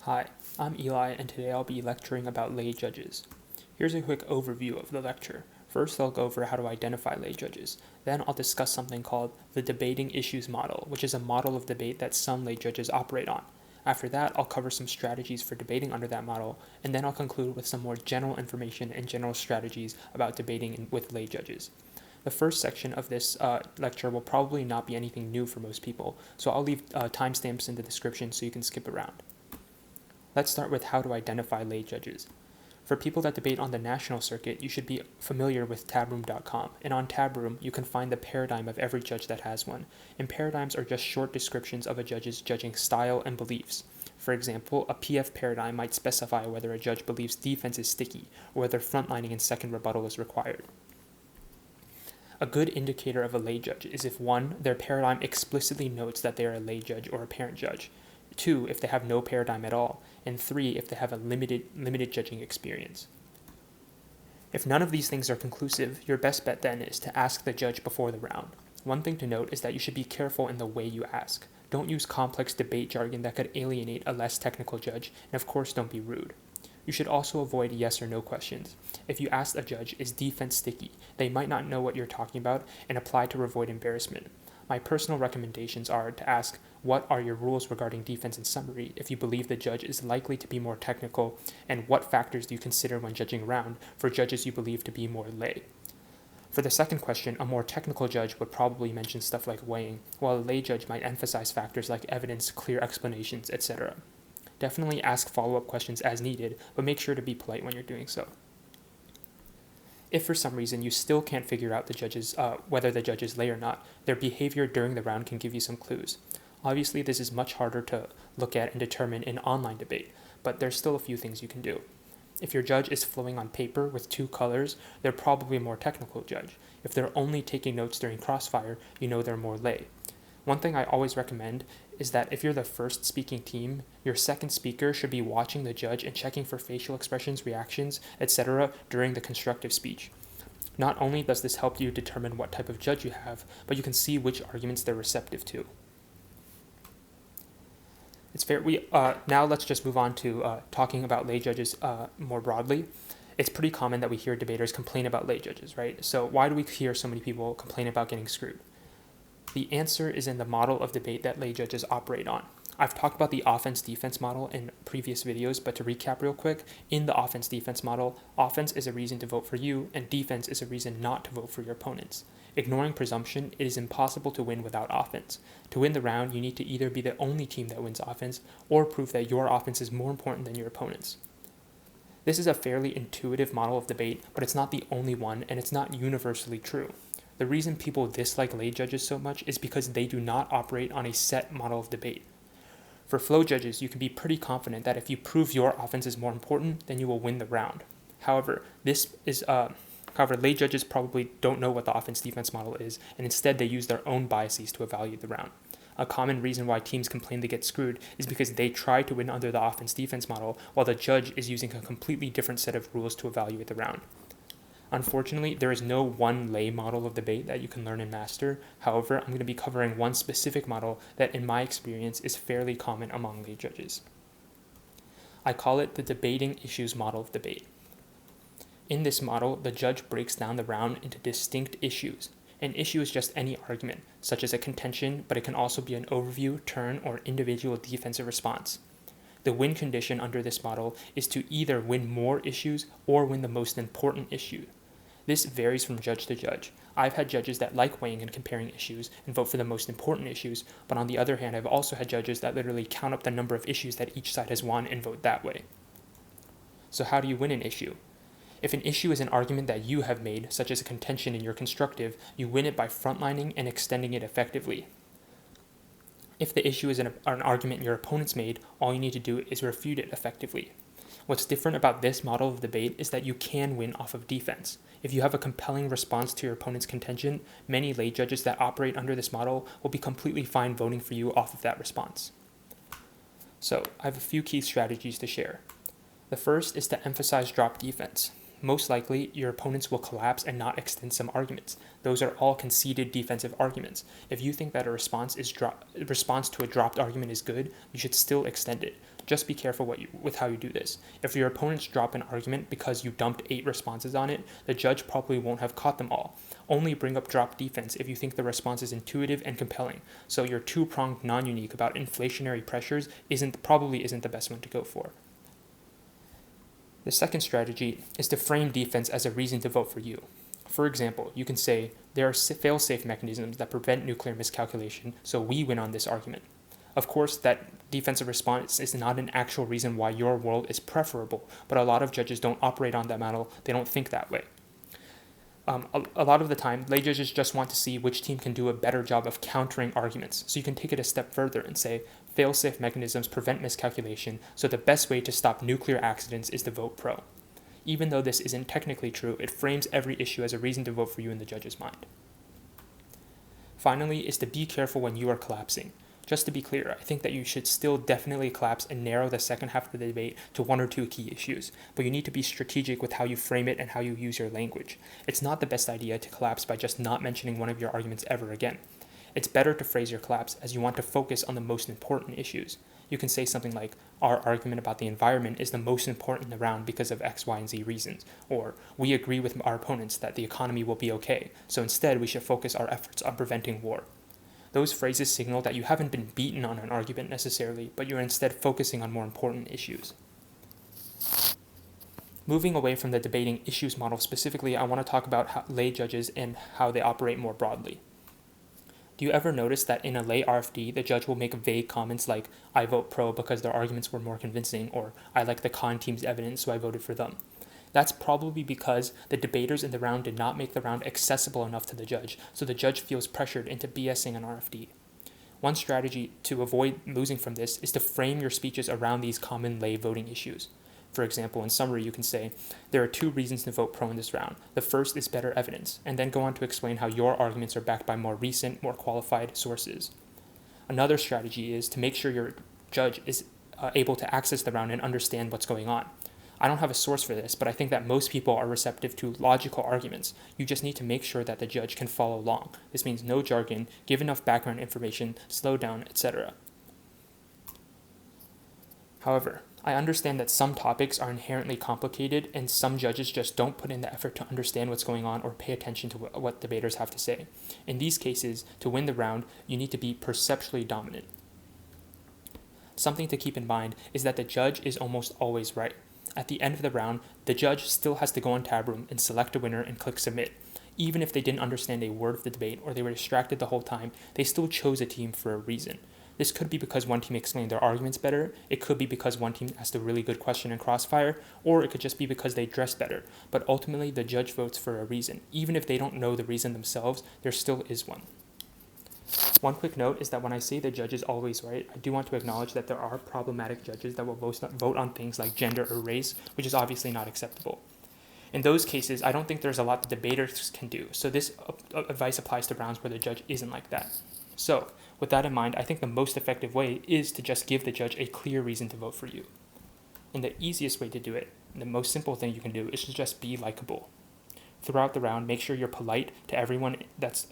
Hi, I'm Eli, and today I'll be lecturing about lay judges. Here's a quick overview of the lecture. First, I'll go over how to identify lay judges. Then I'll discuss something called the debating issues model, which is a model of debate that some lay judges operate on. After that, I'll cover some strategies for debating under that model, and then I'll conclude with some more general information and general strategies about debating with lay judges. The first section of this lecture will probably not be anything new for most people, so I'll leave timestamps in the description so you can skip around. Let's start with how to identify lay judges. For people that debate on the national circuit, you should be familiar with tabroom.com, and on Tabroom, you can find the paradigm of every judge that has one, and paradigms are just short descriptions of a judge's judging style and beliefs. For example, a PF paradigm might specify whether a judge believes defense is sticky, or whether frontlining and second rebuttal is required. A good indicator of a lay judge is if 1. Their paradigm explicitly notes that they are a lay judge or a parent judge, 2. If they have no paradigm at all, and 3. If they have a limited judging experience. If none of these things are conclusive, your best bet then is to ask the judge before the round. One thing to note is that you should be careful in the way you ask. Don't use complex debate jargon that could alienate a less technical judge, and of course don't be rude. You should also avoid yes or no questions. If you ask a judge, is defense sticky, they might not know what you're talking about and apply to avoid embarrassment. My personal recommendations are to ask, what are your rules regarding defense in summary if you believe the judge is likely to be more technical, and what factors do you consider when judging around for judges you believe to be more lay? For the second question, a more technical judge would probably mention stuff like weighing, while a lay judge might emphasize factors like evidence, clear explanations, etc. Definitely ask follow-up questions as needed, but make sure to be polite when you're doing so. If for some reason you still can't figure out whether the judge is lay or not, their behavior during the round can give you some clues. Obviously, this is much harder to look at and determine in online debate, but there's still a few things you can do. If your judge is flowing on paper with 2 colors, they're probably a more technical judge. If they're only taking notes during crossfire, you know they're more lay. One thing I always recommend is that if you're the first speaking team, your second speaker should be watching the judge and checking for facial expressions, reactions, etc. during the constructive speech. Not only does this help you determine what type of judge you have, but you can see which arguments they're receptive to. It's fair. Now let's just move on to talking about lay judges more broadly. It's pretty common that we hear debaters complain about lay judges, right? So why do we hear so many people complain about getting screwed? The answer is in the model of debate that lay judges operate on. I've talked about the offense-defense model in previous videos, but to recap real quick, in the offense-defense model, offense is a reason to vote for you, and defense is a reason not to vote for your opponents. Ignoring presumption, it is impossible to win without offense. To win the round, you need to either be the only team that wins offense, or prove that your offense is more important than your opponent's. This is a fairly intuitive model of debate, but it's not the only one, and it's not universally true. The reason people dislike lay judges so much is because they do not operate on a set model of debate. For flow judges, you can be pretty confident that if you prove your offense is more important, then you will win the round. However, lay judges probably don't know what the offense-defense model is, and instead they use their own biases to evaluate the round. A common reason why teams complain they get screwed is because they try to win under the offense-defense model, while the judge is using a completely different set of rules to evaluate the round. Unfortunately, there is no one lay model of debate that you can learn and master. However, I'm going to be covering one specific model that, in my experience, is fairly common among lay judges. I call it the debating issues model of debate. In this model, the judge breaks down the round into distinct issues. An issue is just any argument, such as a contention, but it can also be an overview, turn, or individual defensive response. The win condition under this model is to either win more issues or win the most important issue. This varies from judge to judge. I've had judges that like weighing and comparing issues and vote for the most important issues, but on the other hand, I've also had judges that literally count up the number of issues that each side has won and vote that way. So how do you win an issue? If an issue is an argument that you have made, such as a contention in your constructive, you win it by frontlining and extending it effectively. If the issue is an argument your opponent's made, all you need to do is refute it effectively. What's different about this model of debate is that you can win off of defense. If you have a compelling response to your opponent's contention, many lay judges that operate under this model will be completely fine voting for you off of that response. So, I have a few key strategies to share. The first is to emphasize drop defense. most likely your opponents will collapse and not extend some arguments. Those are all conceded defensive arguments. If you think that a response to a dropped argument is good, you should still extend it. Just be careful with how you do this. If your opponents drop an argument because you dumped 8 responses on it, the judge probably won't have caught them all. Only bring up drop defense if you think the response is intuitive and compelling. So your two-pronged non-unique about inflationary pressures probably isn't the best one to go for. The second strategy is to frame defense as a reason to vote for you. For example, you can say, there are fail-safe mechanisms that prevent nuclear miscalculation, so we win on this argument. Of course, that defensive response is not an actual reason why your world is preferable, but a lot of judges don't operate on that model. They don't think that way. A lot of the time, lay judges just want to see which team can do a better job of countering arguments. So you can take it a step further and say, fail-safe mechanisms prevent miscalculation, so the best way to stop nuclear accidents is to vote pro. Even though this isn't technically true, it frames every issue as a reason to vote for you in the judge's mind. Finally, is to be careful when you are collapsing. Just to be clear, I think that you should still definitely collapse and narrow the second half of the debate to 1 or 2 key issues, but you need to be strategic with how you frame it and how you use your language. It's not the best idea to collapse by just not mentioning one of your arguments ever again. It's better to phrase your collapse as you want to focus on the most important issues. You can say something like, our argument about the environment is the most important in the round because of X, Y, and Z reasons, or we agree with our opponents that the economy will be okay, so instead we should focus our efforts on preventing war. Those phrases signal that you haven't been beaten on an argument necessarily, but you're instead focusing on more important issues. Moving away from the debating issues model specifically, I want to talk about lay judges and how they operate more broadly. Do you ever notice that in a lay RFD, the judge will make vague comments like, I vote pro because their arguments were more convincing, or I like the con team's evidence, so I voted for them? That's probably because the debaters in the round did not make the round accessible enough to the judge, so the judge feels pressured into BSing an RFD. One strategy to avoid losing from this is to frame your speeches around these common lay voting issues. For example, in summary, you can say, there are 2 reasons to vote pro in this round. The first is better evidence, and then go on to explain how your arguments are backed by more recent, more qualified sources. Another strategy is to make sure your judge is able to access the round and understand what's going on. I don't have a source for this, but I think that most people are receptive to logical arguments. You just need to make sure that the judge can follow along. This means no jargon, give enough background information, slow down, etc. However, I understand that some topics are inherently complicated and some judges just don't put in the effort to understand what's going on or pay attention to what debaters have to say. In these cases, to win the round, you need to be perceptually dominant. Something to keep in mind is that the judge is almost always right. At the end of the round, the judge still has to go on tab room and select a winner and click submit. Even if they didn't understand a word of the debate or they were distracted the whole time, they still chose a team for a reason. This could be because one team explained their arguments better, it could be because one team asked a really good question in Crossfire, or it could just be because they dressed better. But ultimately, the judge votes for a reason. Even if they don't know the reason themselves, there still is one. One quick note is that when I say the judge is always right, I do want to acknowledge that there are problematic judges that will vote on things like gender or race, which is obviously not acceptable. In those cases, I don't think there's a lot the debaters can do, so this advice applies to rounds where the judge isn't like that. So, with that in mind, I think the most effective way is to just give the judge a clear reason to vote for you. And the easiest way to do it, and the most simple thing you can do, is to just be likable. Throughout the round, make sure you're polite to everyone that's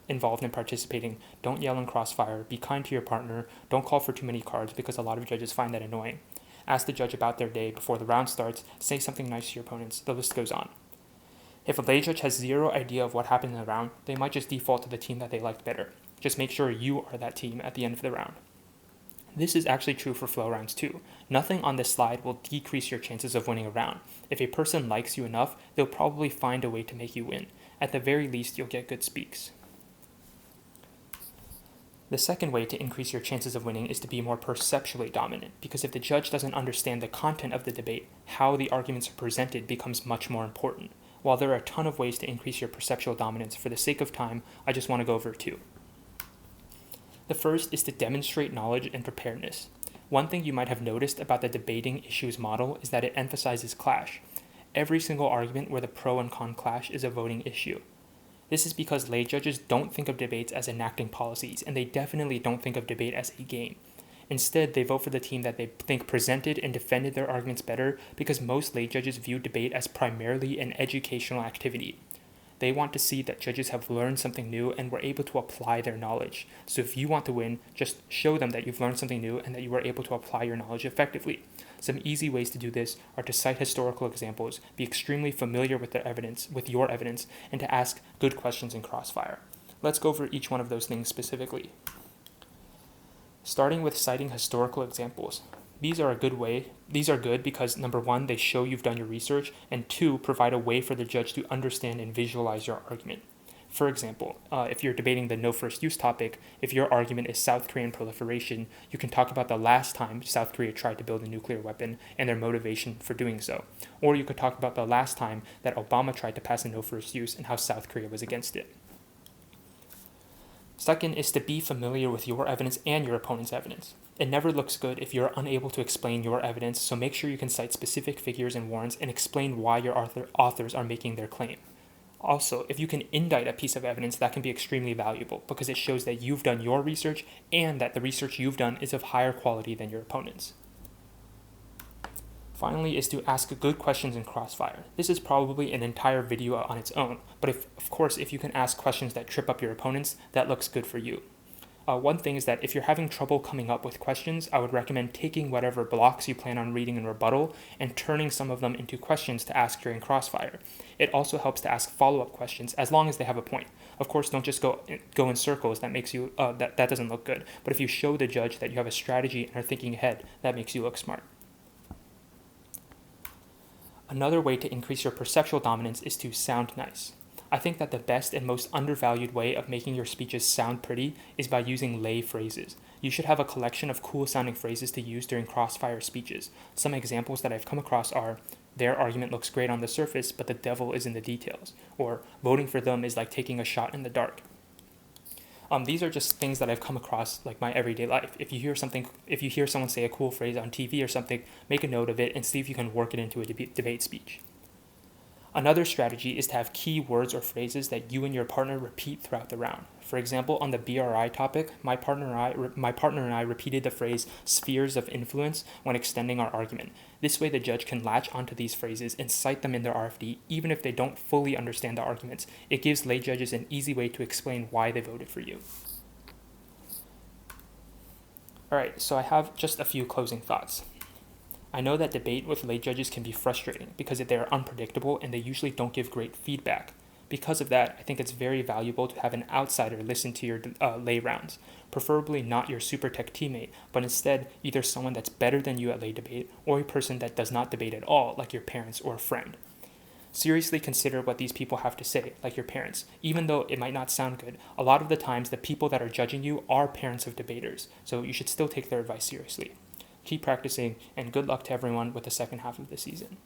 involved in participating. Don't yell in Crossfire. Be kind to your partner. Don't call for too many cards because a lot of judges find that annoying. Ask the judge about their day before the round starts. Say something nice to your opponents. The list goes on. If a lay judge has zero idea of what happened in the round, they might just default to the team that they liked better. Just make sure you are that team at the end of the round. This is actually true for flow rounds too. Nothing on this slide will decrease your chances of winning a round. If a person likes you enough, they'll probably find a way to make you win. At the very least, you'll get good speaks. The second way to increase your chances of winning is to be more perceptually dominant, because if the judge doesn't understand the content of the debate, how the arguments are presented becomes much more important. While there are a ton of ways to increase your perceptual dominance, for the sake of time, I just want to go over 2. The first is to demonstrate knowledge and preparedness. One thing you might have noticed about the debating issues model is that it emphasizes clash. Every single argument where the pro and con clash is a voting issue. This is because lay judges don't think of debates as enacting policies, and they definitely don't think of debate as a game. Instead, they vote for the team that they think presented and defended their arguments better because most lay judges view debate as primarily an educational activity. They want to see that judges have learned something new and were able to apply their knowledge. So if you want to win, just show them that you've learned something new and that you were able to apply your knowledge effectively. Some easy ways to do this are to cite historical examples, be extremely familiar with your evidence, and to ask good questions in Crossfire. Let's go over each one of those things specifically. Starting with citing historical examples. These are good because, number one, they show you've done your research, and two, provide a way for the judge to understand and visualize your argument. For example, if you're debating the no first use topic, if your argument is South Korean proliferation, you can talk about the last time South Korea tried to build a nuclear weapon and their motivation for doing so. Or you could talk about the last time that Obama tried to pass a no first use and how South Korea was against it. Second is to be familiar with your evidence and your opponent's evidence. It never looks good if you're unable to explain your evidence, so make sure you can cite specific figures and warrants and explain why your authors are making their claim. Also, if you can indict a piece of evidence, that can be extremely valuable because it shows that you've done your research and that the research you've done is of higher quality than your opponent's. Finally is to ask good questions in Crossfire. This is probably an entire video on its own, but if you can ask questions that trip up your opponents, that looks good for you. One thing is that if you're having trouble coming up with questions, I would recommend taking whatever blocks you plan on reading in rebuttal and turning some of them into questions to ask during Crossfire. It also helps to ask follow-up questions as long as they have a point. Of course, don't just go in circles. That doesn't look good. But if you show the judge that you have a strategy and are thinking ahead, that makes you look smart. Another way to increase your perceptual dominance is to sound nice. I think that the best and most undervalued way of making your speeches sound pretty is by using lay phrases. You should have a collection of cool sounding phrases to use during Crossfire speeches. Some examples that I've come across are, their argument looks great on the surface, but the devil is in the details, or voting for them is like taking a shot in the dark. These are just things that I've come across like my everyday life. If you hear someone say a cool phrase on TV or something, make a note of it and see if you can work it into a debate speech. Another strategy is to have key words or phrases that you and your partner repeat throughout the round. For example, on the BRI topic, my partner and I repeated the phrase spheres of influence when extending our argument. This way the judge can latch onto these phrases and cite them in their RFD even if they don't fully understand the arguments. It gives lay judges an easy way to explain why they voted for you. Alright, so I have just a few closing thoughts. I know that debate with lay judges can be frustrating because they are unpredictable and they usually don't give great feedback. Because of that, I think it's very valuable to have an outsider listen to your lay rounds, preferably not your super tech teammate, but instead either someone that's better than you at lay debate or a person that does not debate at all, like your parents or a friend. Seriously consider what these people have to say, like your parents. Even though it might not sound good, a lot of the times the people that are judging you are parents of debaters, so you should still take their advice seriously. Keep practicing, and good luck to everyone with the second half of the season.